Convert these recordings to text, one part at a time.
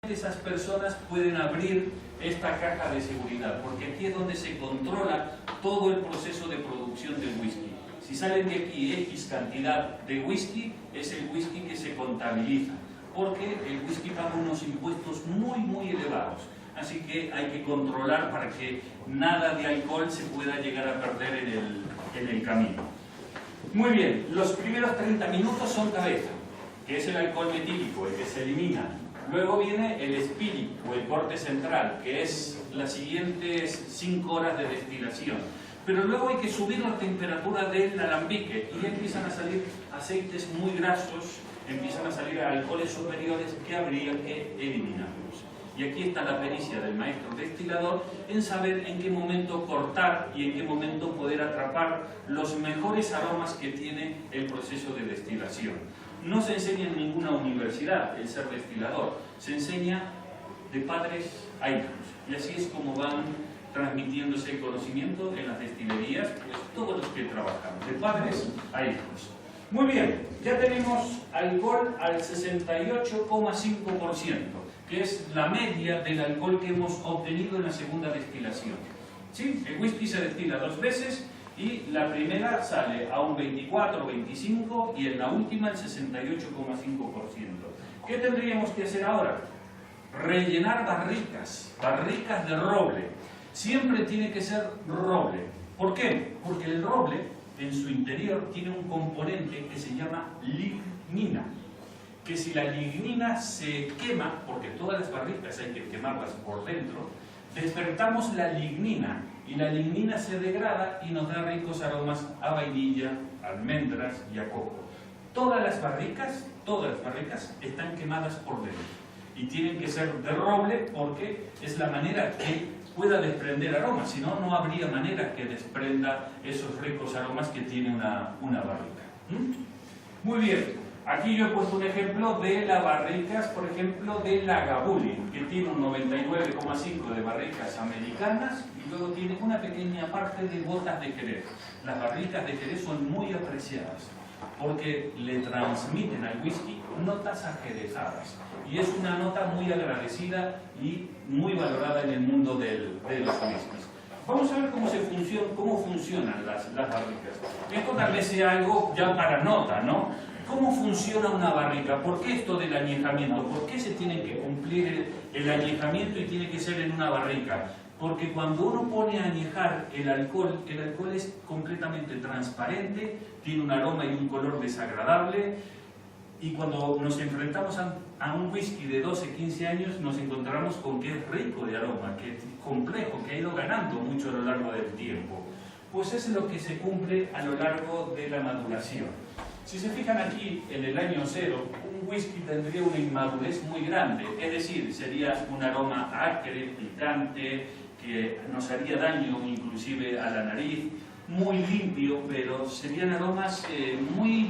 esas personas pueden abrir esta caja de seguridad, porque aquí es donde se controla todo el proceso de producción del whisky. Si salen de aquí X cantidad de whisky, es el whisky que se contabiliza, porque el whisky paga unos impuestos muy elevados. Así que hay que controlar para que nada de alcohol se pueda llegar a perder en el camino. Muy bien, los primeros 30 minutos son cabeza, que es el alcohol metílico, el que se elimina. Luego viene el spirit o el corte central, que es las siguientes 5 horas de destilación. Pero luego hay que subir la temperatura del alambique y empiezan a salir aceites muy grasos, empiezan a salir alcoholes superiores que habría que eliminarlos. Y aquí está la pericia del maestro destilador en saber en qué momento cortar y en qué momento poder atrapar los mejores aromas que tiene el proceso de destilación. No se enseña en ninguna universidad el ser destilador, se enseña de padres a hijos. Y así es como van transmitiéndose el conocimiento en las destilerías, pues todos los que trabajan, de padres a hijos. Muy bien, ya tenemos alcohol al 68,5%, que es la media del alcohol que hemos obtenido en la segunda destilación. ¿Sí? El whisky se destila 2 veces y la primera sale a un 24 o 25 y en la última el 68,5%. ¿Qué tendríamos que hacer ahora? Rellenar barricas de roble. Siempre tiene que ser roble. ¿Por qué? Porque el roble en su interior tiene un componente que se llama lignina. Que si la lignina se quema, porque todas las barricas hay que quemarlas por dentro, despertamos la lignina y la lignina se degrada y nos da ricos aromas a vainilla, almendras y a coco. Todas las barricas están quemadas por dentro y tienen que ser de roble porque es la manera que pueda desprender aromas, si no, no habría manera que desprenda esos ricos aromas que tiene una barrica. Muy bien. Aquí yo he puesto un ejemplo de las barricas, por ejemplo, de Lagavulin, que tiene un 99,5 de barricas americanas y luego tiene una pequeña parte de botas de Jerez. Las barricas de Jerez son muy apreciadas porque le transmiten al whisky notas ajerezadas y es una nota muy agradecida y muy valorada en el mundo de los whiskies. Vamos a ver cómo funcionan las barricas. Esto tal vez sea algo ya para nota, ¿no? ¿Cómo funciona una barrica? ¿Por qué esto del añejamiento? ¿Por qué se tiene que cumplir el añejamiento y tiene que ser en una barrica? Porque cuando uno pone a añejar el alcohol es completamente transparente, tiene un aroma y un color desagradable, y cuando nos enfrentamos a un whisky de 12, 15 años, nos encontramos con que es rico de aroma, que es complejo, que ha ido ganando mucho a lo largo del tiempo. Pues es lo que se cumple a lo largo de la maduración. Si se fijan aquí, en el año 0, un whisky tendría una inmadurez muy grande, es decir, sería un aroma acre, picante, que nos haría daño inclusive a la nariz, muy limpio, pero serían aromas muy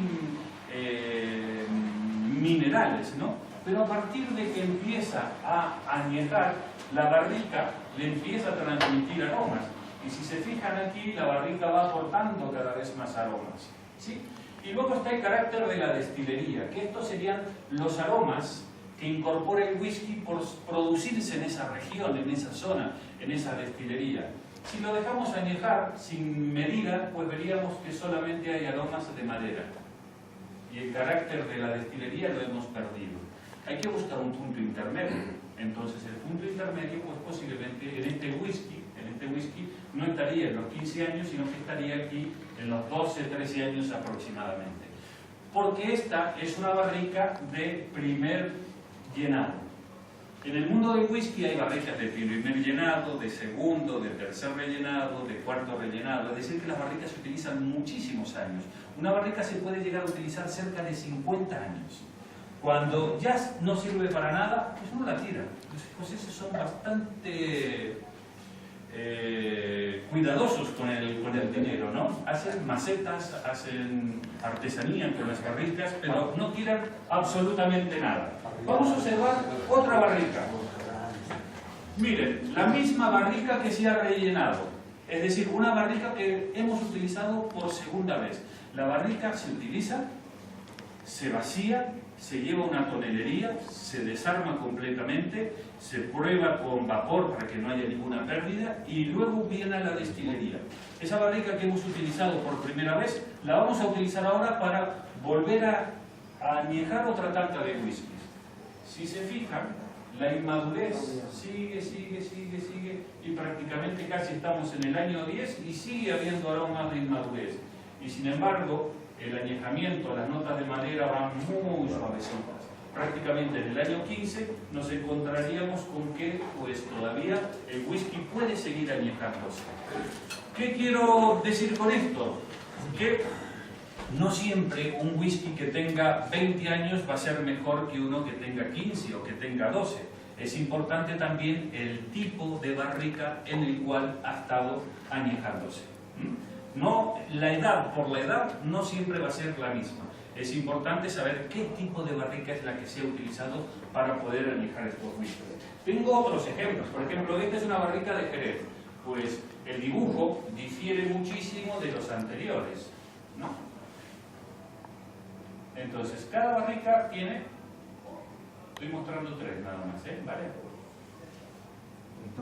minerales, ¿no? Pero a partir de que empieza a añejar, la barrica le empieza a transmitir aromas. Y si se fijan aquí, la barrica va aportando cada vez más aromas, ¿sí? Y luego está el carácter de la destilería, que estos serían los aromas que incorpora el whisky por producirse en esa región, en esa zona, en esa destilería. Si lo dejamos añejar sin medida, pues veríamos que solamente hay aromas de madera. Y el carácter de la destilería lo hemos perdido. Hay que buscar un punto intermedio. Entonces el punto intermedio, pues posiblemente en este whisky no estaría en los 15 años, sino que estaría aquí en los 12, 13 años aproximadamente. Porque esta es una barrica de primer llenado. En el mundo del whisky hay barricas de primer llenado, de segundo, de tercer rellenado, de cuarto rellenado. Es decir, que las barricas se utilizan muchísimos años. Una barrica se puede llegar a utilizar cerca de 50 años. Cuando ya no sirve para nada, pues uno la tira. Los escoceses son bastante cuidadosos con el dinero, ¿no? Hacen macetas, hacen artesanía con las barricas, pero no tiran absolutamente nada. Vamos a observar otra barrica. Miren, la misma barrica que se ha rellenado, es decir, una barrica que hemos utilizado por segunda vez. La barrica se utiliza, se vacía, se lleva a una tonelería, se desarma completamente, se prueba con vapor para que no haya ninguna pérdida y luego viene a la destilería. Esa barrica que hemos utilizado por primera vez, la vamos a utilizar ahora para volver a añejar otra tanda de whiskies. Si se fijan, la inmadurez sigue y prácticamente casi estamos en el año 10 y sigue habiendo aromas de inmadurez. Y sin embargo, el añejamiento, las notas de madera van muy suavecitas. Prácticamente en el año 15 nos encontraríamos con que pues todavía el whisky puede seguir añejándose. ¿Qué quiero decir con esto? Que no siempre un whisky que tenga 20 años va a ser mejor que uno que tenga 15 o que tenga 12. Es importante también el tipo de barrica en el cual ha estado añejándose. No, la edad, por la edad, no siempre va a ser la misma. Es importante saber qué tipo de barrica es la que se ha utilizado para poder añejar estos whiskies. Tengo otros ejemplos. Por ejemplo, esta es una barrica de Jerez. Pues el dibujo difiere muchísimo de los anteriores, ¿no? Entonces, cada barrica tiene... Estoy mostrando 3 nada más, ¿vale?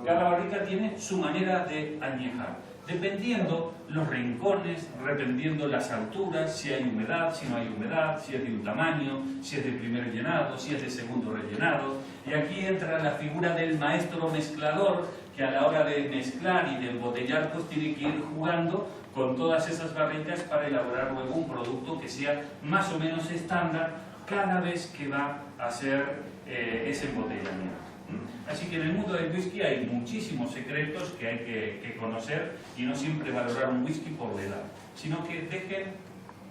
Cada barrica tiene su manera de añejar, dependiendo los rincones, dependiendo las alturas, si hay humedad, si no hay humedad, si es de un tamaño, si es de primer llenado, si es de segundo rellenado. Y aquí entra la figura del maestro mezclador, que a la hora de mezclar y de embotellar, pues tiene que ir jugando con todas esas barricas para elaborar luego un producto que sea más o menos estándar cada vez que va a hacer ese embotellamiento. Así que en el mundo del whisky hay muchísimos secretos que hay que conocer y no siempre valorar un whisky por la edad, sino que dejen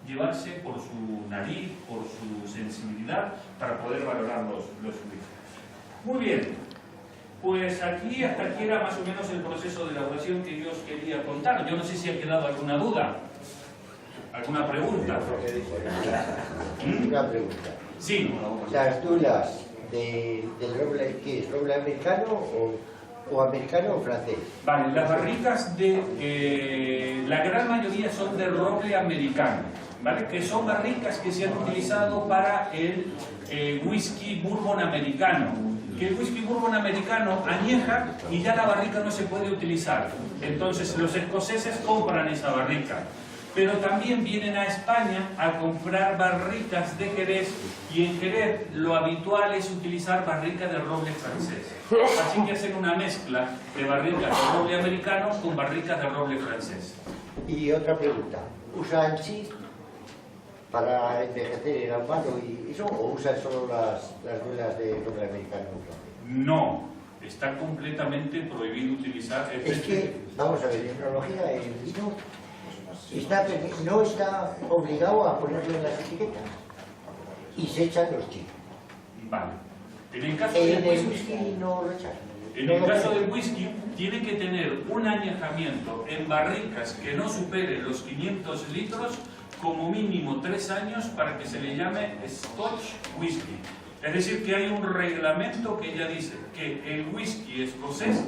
llevarse por su nariz, por su sensibilidad, para poder valorar los whiskies. Muy bien, pues aquí hasta aquí era más o menos el proceso de elaboración que yo os quería contar. Yo no sé si ha quedado alguna duda, alguna pregunta. Una pregunta. Sí. Las dulas del roble, ¿qué es? ¿Roble americano o americano o francés? Vale, las barricas la gran mayoría son de roble americano, ¿vale? Que son barricas que se han utilizado para el whisky bourbon americano. Que el whisky bourbon americano añeja y ya la barrica no se puede utilizar. Entonces los escoceses compran esa barrica. Pero también vienen a España a comprar barricas de Jerez y en Jerez lo habitual es utilizar barricas de roble francés. Así que hacen una mezcla de barricas de roble americano con barricas de roble francés. Y otra pregunta, ¿usan sí para envejecer el ahumado y eso o usan solo las duelas de roble americano? No, está completamente prohibido utilizar... Es que, vamos a ver, en enología el vino no está obligado a ponerlo en las etiquetas y se echan los chicos. Vale. En el caso del whisky no lo echan. En el caso del whisky, tiene que tener un añejamiento en barricas que no superen los 500 litros, como mínimo 3 años, para que se le llame Scotch Whisky. Es decir, que hay un reglamento que ya dice que el whisky escocés,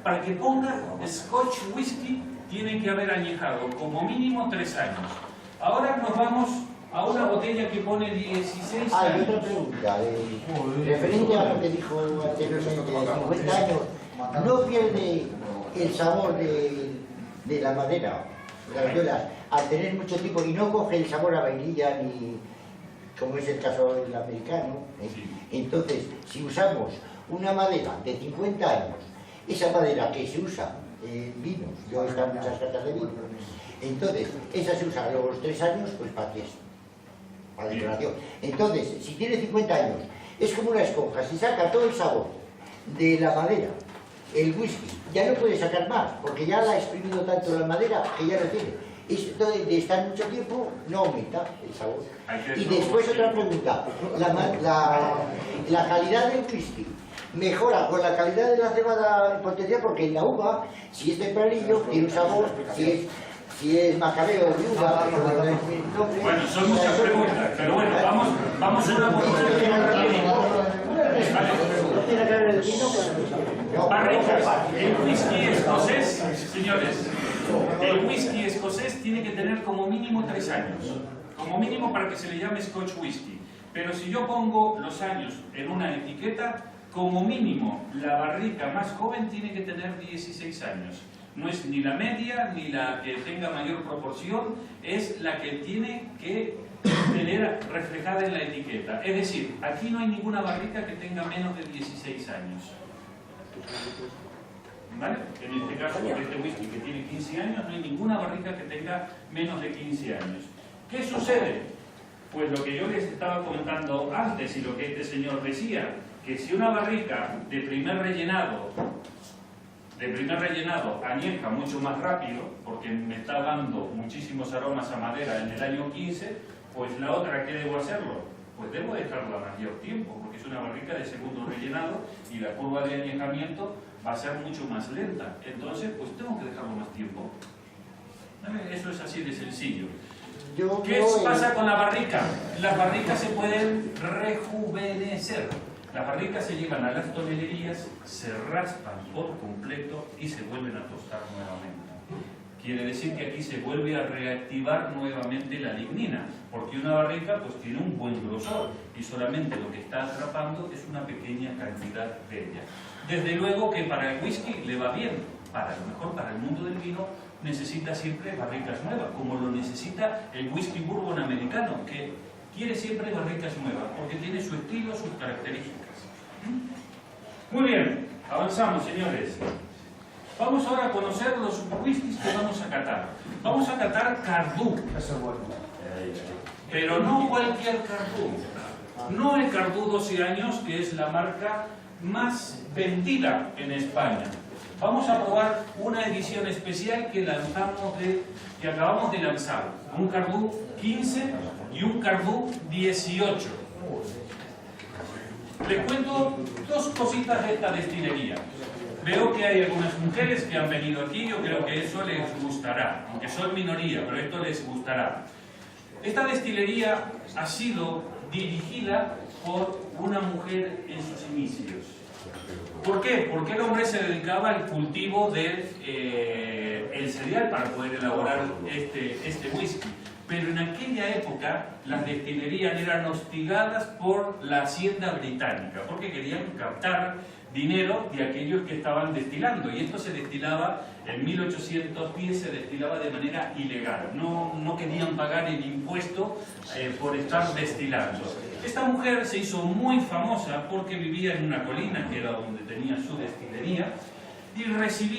para que ponga Scotch Whisky, tiene que haber añejado como mínimo 3 años. Ahora nos vamos a una botella que pone 16 años. Hay otra pregunta, referente a lo que dijo anteriormente, de 50 años, ¿no pierde el sabor de la madera, de las violas, al tener mucho tiempo y no coge el sabor a vainilla ni, como es el caso del americano? Entonces, si usamos una madera de 50 años, esa madera que se usa en vinos, yo he estado en muchas catas de vino, entonces, esa se usa a los 3 años, pues para fiesta, para decoración. Entonces, si tiene 50 años, es como una esponja, si saca todo el sabor de la madera, el whisky, ya no puede sacar más, porque ya la ha exprimido tanto la madera que ya no tiene. Entonces, de estar mucho tiempo, no aumenta el sabor. Y después otra pregunta, la calidad del whisky mejora con la calidad de la cebada en potencia, porque en la uva, si es tempranillo, tiene un sabor, si es macabeo o viuda... Bueno, son muchas preguntas, pero bueno, vamos a una barricas. El whisky escocés, señores, el whisky escocés tiene que tener como mínimo 3 años, como mínimo para que se le llame Scotch Whisky. Pero si yo pongo los años en una etiqueta, como mínimo la barrica más joven tiene que tener 16 años. No es ni la media ni la que tenga mayor proporción, es la que tiene que tener reflejada en la etiqueta. Es decir, aquí no hay ninguna barrica que tenga menos de 16 años. ¿Vale? En este caso, por este whisky que tiene 15 años, no hay ninguna barrica que tenga menos de 15 años. ¿Qué sucede? Pues lo que yo les estaba comentando antes y lo que este señor decía, que si una barrica de primer rellenado añeja mucho más rápido, porque me está dando muchísimos aromas a madera en el año 15, pues la otra, ¿qué debo hacerlo? Pues debo dejarla mayor tiempo, porque es una barrica de segundo rellenado y la curva de añejamiento va a ser mucho más lenta. Entonces, pues tengo que dejarlo más tiempo. Eso es así de sencillo. ¿Qué pasa con la barrica? Las barricas se pueden rejuvenecer. Las barricas se llevan a las tonelerías, se raspan por completo y se vuelven a tostar nuevamente. Quiere decir que aquí se vuelve a reactivar nuevamente la lignina, porque una barrica pues tiene un buen grosor y solamente lo que está atrapando es una pequeña cantidad de ella. Desde luego que para el whisky le va bien, para lo mejor para el mundo del vino necesita siempre barricas nuevas, como lo necesita el whisky bourbon americano, que quiere siempre barricas nuevas, porque tiene su estilo, sus características. Muy bien, avanzamos, señores. Vamos ahora a conocer los whiskies que vamos a catar. Vamos a catar Cardú. Pero no cualquier Cardú. No el Cardú 12 años, que es la marca más vendida en España. Vamos a probar una edición especial que acabamos de lanzar. Un Cardú 15 y un Cardú 18. Les cuento dos cositas de esta destilería. Veo que hay algunas mujeres que han venido aquí, yo creo que eso les gustará, aunque son minoría, pero esto les gustará. Esta destilería ha sido dirigida por una mujer en sus inicios. ¿Por qué? Porque el hombre se dedicaba al cultivo del cereal para poder elaborar este whisky. Pero en aquella época las destilerías eran hostigadas por la hacienda británica, porque querían captar dinero de aquellos que estaban destilando, y esto se destilaba en 1810, se destilaba de manera ilegal, no querían pagar el impuesto por estar destilando. Esta mujer se hizo muy famosa porque vivía en una colina, que era donde tenía su destilería, y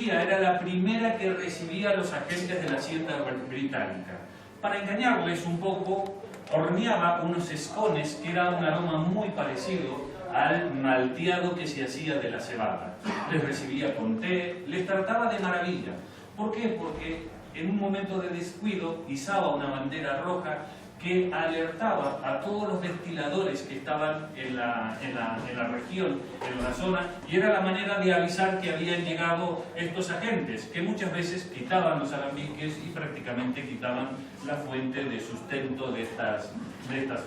era la primera que recibía a los agentes de la hacienda británica. Para engañarles un poco, horneaba unos escones que era un aroma muy parecido al malteado que se hacía de la cebada. Les recibía con té, les trataba de maravilla. ¿Por qué? Porque en un momento de descuido izaba una bandera roja que alertaba a todos los destiladores que estaban en la región, en la zona, y era la manera de avisar que habían llegado estos agentes, que muchas veces quitaban los alambiques y prácticamente quitaban la fuente de sustento de estas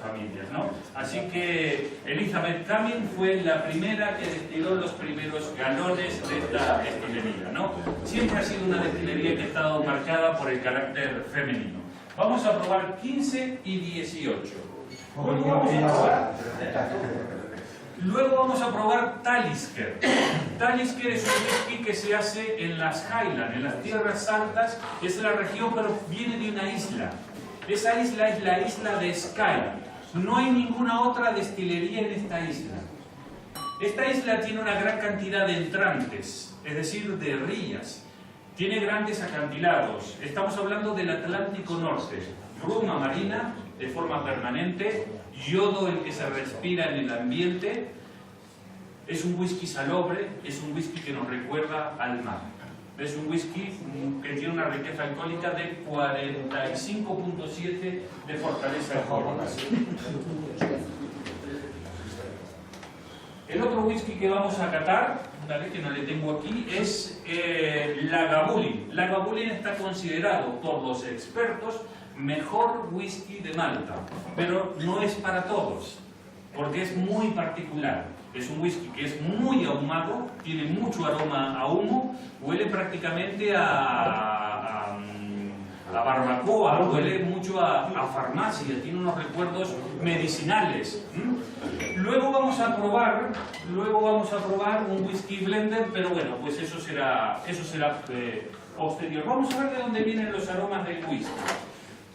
familias, ¿no? Así que Elizabeth Cumming fue la primera que destiló los primeros galones de esta destilería, ¿no? Siempre ha sido una destilería que ha estado marcada por el carácter femenino. Vamos a probar 15 y 18. Luego vamos a probar Talisker. Talisker es un whisky que se hace en las Highlands, en las tierras altas, que es la región, pero viene de una isla. Esa isla es la isla de Skye. No hay ninguna otra destilería en esta isla. Esta isla tiene una gran cantidad de entrantes, es decir, de rías. Tiene grandes acantilados. Estamos hablando del Atlántico Norte. Bruma marina de forma permanente, yodo el que se respira en el ambiente. Es un whisky salobre, es un whisky que nos recuerda al mar. Es un whisky que tiene una riqueza alcohólica de 45.7 de fortaleza alcohólica. El otro whisky que vamos a catar, una vez que no le tengo aquí, es Lagavulin. Lagavulin está considerado por los expertos mejor whisky de Malta, pero no es para todos, porque es muy particular. Es un whisky que es muy ahumado, tiene mucho aroma a humo, huele prácticamente a a barbacoa, huele mucho a farmacia, tiene unos recuerdos medicinales. Luego vamos a probar un whisky blender, pero bueno, pues eso será posterior. Vamos a ver de dónde vienen los aromas del whisky.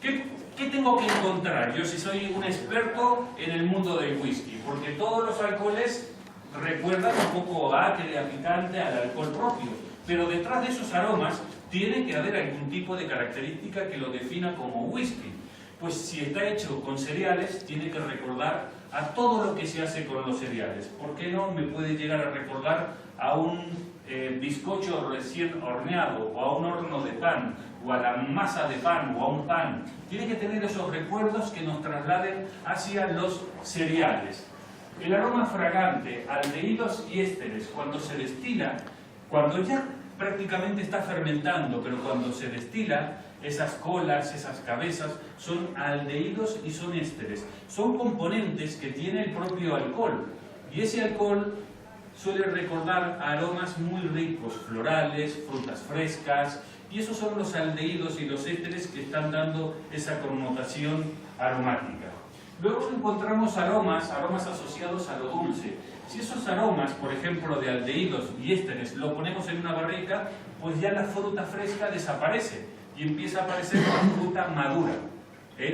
¿Qué tengo que encontrar yo si soy un experto en el mundo del whisky? Porque todos los alcoholes recuerdan un poco a acre, a picante, al alcohol propio. Pero detrás de esos aromas tiene que haber algún tipo de característica que lo defina como whisky. Pues si está hecho con cereales, tiene que recordar a todo lo que se hace con los cereales. ¿Por qué no me puede llegar a recordar a un bizcocho recién horneado, o a un horno de pan, o a la masa de pan, o a un pan? Tiene que tener esos recuerdos que nos trasladen hacia los cereales. El aroma fragante, aldehídos y ésteres, cuando se destila, cuando ya prácticamente está fermentando, pero cuando se destila, esas colas, esas cabezas, son aldehídos y son ésteres. Son componentes que tiene el propio alcohol. Y ese alcohol suele recordar aromas muy ricos, florales, frutas frescas, y esos son los aldehídos y los ésteres que están dando esa connotación aromática. Luego encontramos aromas asociados a lo dulce. Si esos aromas, por ejemplo, de aldehídos y ésteres, lo ponemos en una barrica, pues ya la fruta fresca desaparece y empieza a aparecer una fruta madura,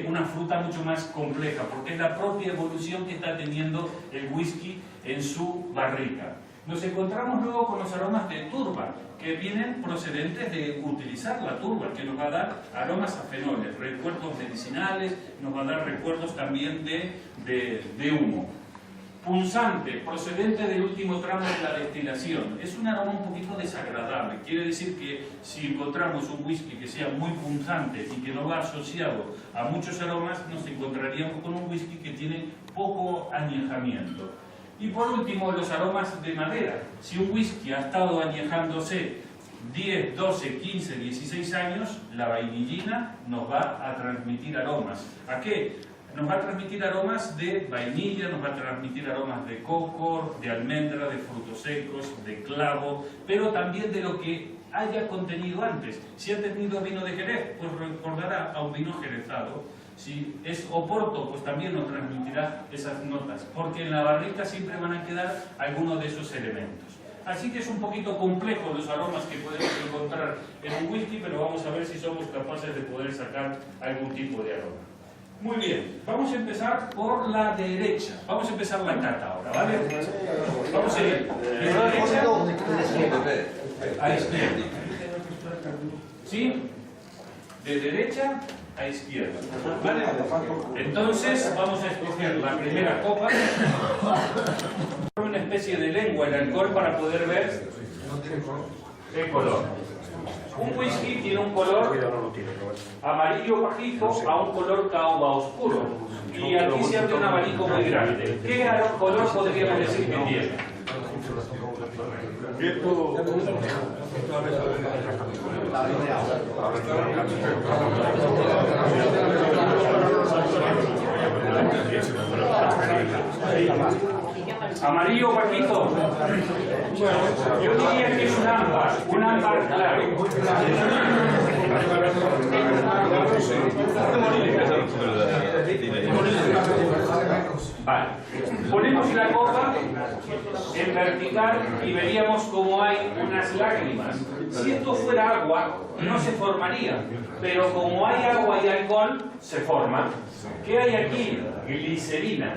una fruta mucho más compleja, porque es la propia evolución que está teniendo el whisky en su barrica. Nos encontramos luego con los aromas de turba, que vienen procedentes de utilizar la turba, que nos va a dar aromas a fenoles, recuerdos medicinales, nos va a dar recuerdos también de humo. Punzante, procedente del último tramo de la destilación. Es un aroma un poquito desagradable. Quiere decir que si encontramos un whisky que sea muy punzante y que no va asociado a muchos aromas, nos encontraríamos con un whisky que tiene poco añejamiento. Y por último, los aromas de madera. Si un whisky ha estado añejándose 10, 12, 15, 16 años, la vainillina nos va a transmitir aromas. ¿A qué? Nos va a transmitir aromas de vainilla, nos va a transmitir aromas de coco, de almendra, de frutos secos, de clavo, pero también de lo que haya contenido antes. Si ha tenido vino de Jerez, pues recordará a un vino jerezado. Si es Oporto, pues también nos transmitirá esas notas, porque en la barrica siempre van a quedar algunos de esos elementos. Así que es un poquito complejo los aromas que podemos encontrar en un whisky, pero vamos a ver si somos capaces de poder sacar algún tipo de aroma. Muy bien, vamos a empezar por la derecha. Vamos a empezar la cata ahora, ¿vale? Vamos a ir de derecha a izquierda. ¿Sí? De derecha a izquierda. ¿Vale? Entonces vamos a escoger la primera copa, una especie de lengua el alcohol para poder ver el color. Un whisky tiene un color amarillo pajizo a un color caoba oscuro. Y aquí se abre un abanico muy grande. ¿Qué color podríamos decir que tiene? Amarillo pajizo. Yo diría que es un ámbar claro. Vale. Ponemos la copa en vertical y veríamos cómo hay unas lágrimas. Si esto fuera agua, no se formaría, pero como hay agua y alcohol, se forma. ¿Qué hay aquí? Glicerina.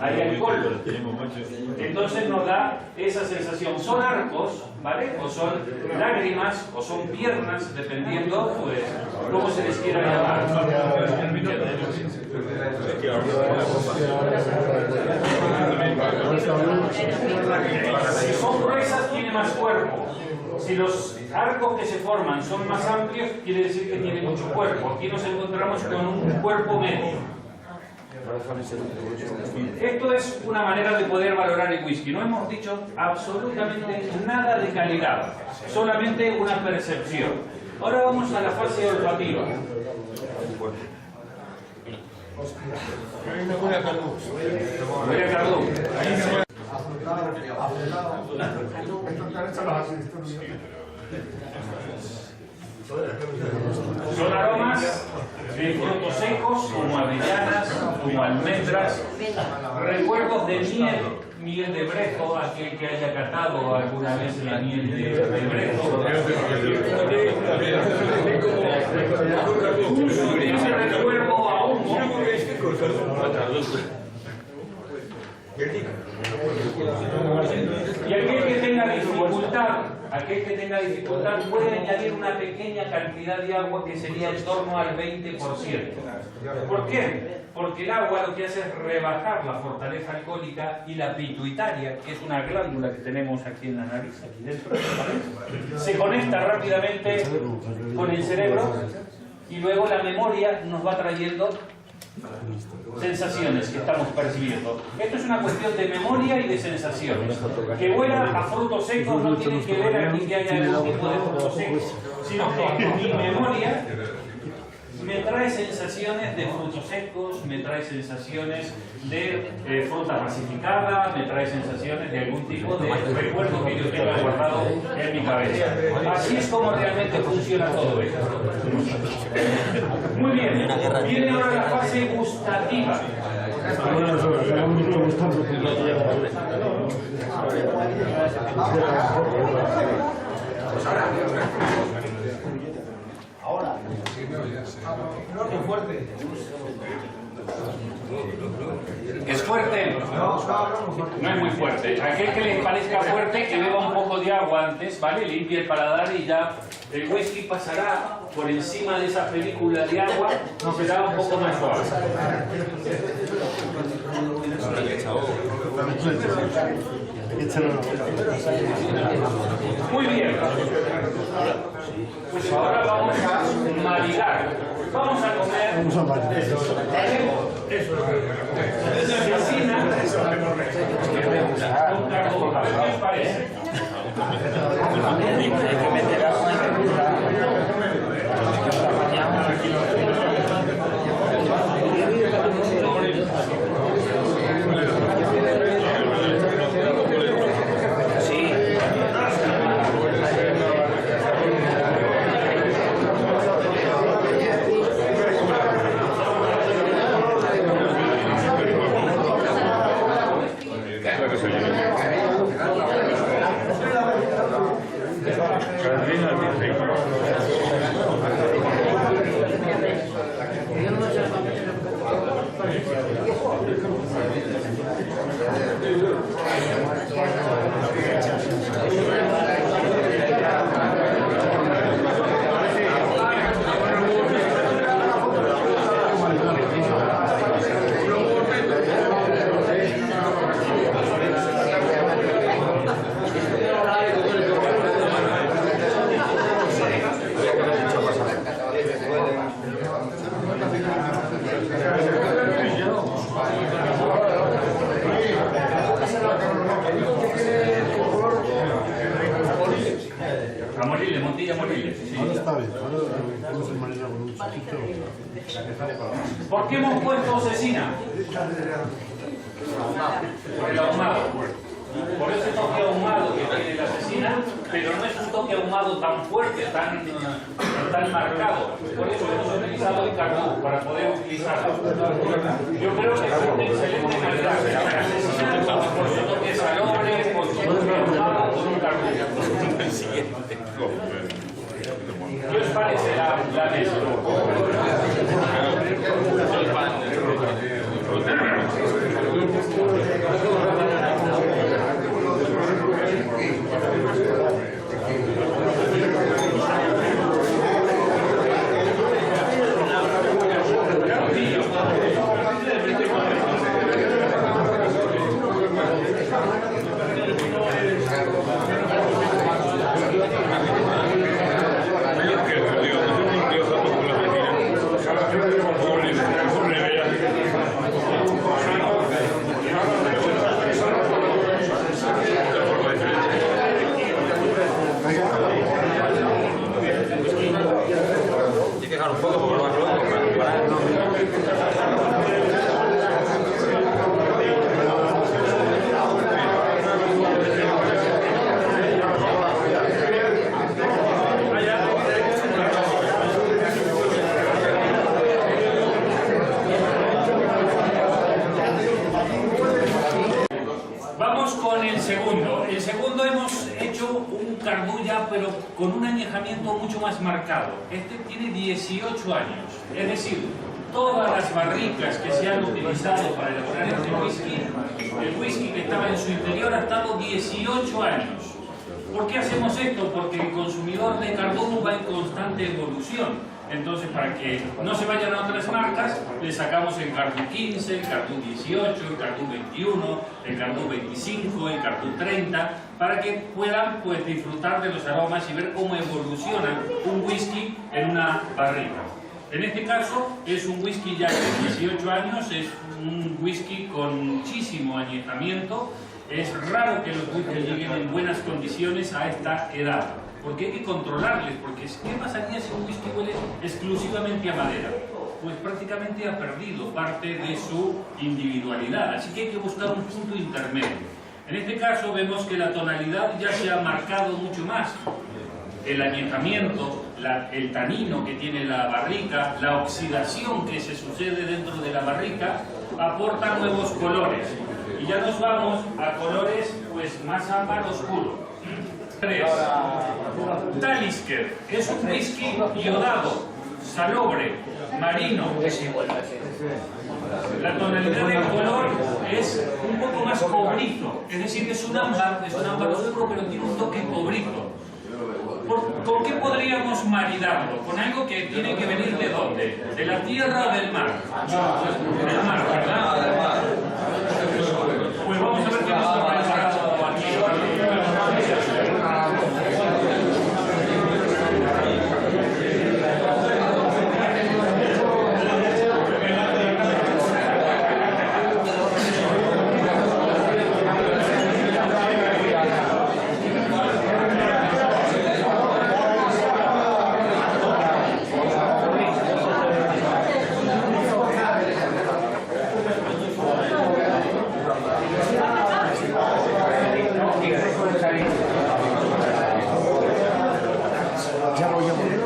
Hay alcohol. Entonces nos da esa sensación. Son arcos, ¿vale? O son lágrimas, o son piernas, dependiendo, pues, cómo se les quiera llamar. Si son gruesas, tiene más cuerpo. Si los arcos que se forman son más amplios, quiere decir que tiene mucho cuerpo. Aquí nos encontramos con un cuerpo medio. Esto es una manera de poder valorar el whisky. No hemos dicho absolutamente nada de calidad, solamente una percepción. Ahora vamos a la fase olfativa. Son aromas de frutos secos, como avellanas, como almendras, recuerdos de miel de brezo, aquel que haya catado alguna vez la miel de brezo. Ese recuerdo a humo. Y aquel que tenga dificultad puede añadir una pequeña cantidad de agua que sería en torno al 20%. ¿Por qué? Porque el agua lo que hace es rebajar la fortaleza alcohólica y la pituitaria, que es una glándula que tenemos aquí en la nariz, aquí dentro, ¿vale? Se conecta rápidamente con el cerebro y luego la memoria nos va trayendo sensaciones que estamos percibiendo. Esto es una cuestión de memoria y de sensaciones. Que huela a frutos secos no tiene que ver aquí que haya algún tipo de frutos secos, sino que mi memoria me trae sensaciones de frutos secos, me trae sensaciones de fruta masificada, me trae sensaciones de algún tipo de recuerdo que yo tenga guardado en mi cabeza. Así es como realmente funciona todo esto. Muy bien, viene ahora la fase gustativa. Ahora. ¿Es fuerte? No es muy fuerte. Aquel que les parezca fuerte, que beba un poco de agua antes, ¿vale? Limpie el paladar y ya el whisky pasará por encima de esa película de agua, será un poco más suave. Muy bien. Pues ahora vamos a maridar. Vamos a comer cecina con carbohidratos. ¿Qué os parece? ¿Por qué hemos puesto cecina? Por el ahumado. Por ese toque ahumado que tiene la cecina, pero no es un toque ahumado tan fuerte, tan marcado. Por eso hemos utilizado el carbón para poder utilizarlo. Yo creo que es una excelente calidad. La cecina por su toque salobre, por su toque ahumado, con un carbón. ¿Qué os parece la mezcla? cardú ya, pero con un añejamiento mucho más marcado. Este tiene 18 años, es decir, todas las barricas que se han utilizado para elaborar este whisky, el whisky que estaba en su interior ha estado 18 años. ¿Por qué hacemos esto? Porque el consumidor de cardú va en constante evolución. Entonces, para que no se vayan a otras marcas, le sacamos el cardú 15, el cardú 18, el cardú 21, el cardú 25, el cardú 30, para que puedan pues, disfrutar de los aromas y ver cómo evoluciona un whisky en una barrica. En este caso, es un whisky ya de 18 años, es un whisky con muchísimo añejamiento. Es raro que los whiskies lleguen en buenas condiciones a esta edad, porque hay que controlarles, porque ¿qué pasaría si un whisky huele exclusivamente a madera? Pues prácticamente ha perdido parte de su individualidad, así que hay que buscar un punto intermedio. En este caso vemos que la tonalidad ya se ha marcado mucho más. El añejamiento, el tanino que tiene la barrica, la oxidación que se sucede dentro de la barrica, aporta nuevos colores. Y ya nos vamos a colores pues más ámbar oscuro. 3. Talisker es un whisky iodado, salobre, marino. La tonalidad del color es un poco más cobrizo, es decir, es un ámbar oscuro, pero tiene un toque cobrizo. ¿Con qué podríamos maridarlo? Con algo que tiene que venir ¿de dónde? ¿De la tierra o del mar? Del mar, ¿verdad? Del mar. Pues vamos a ver qué nos ha preparado aquí. Ya voy a poner.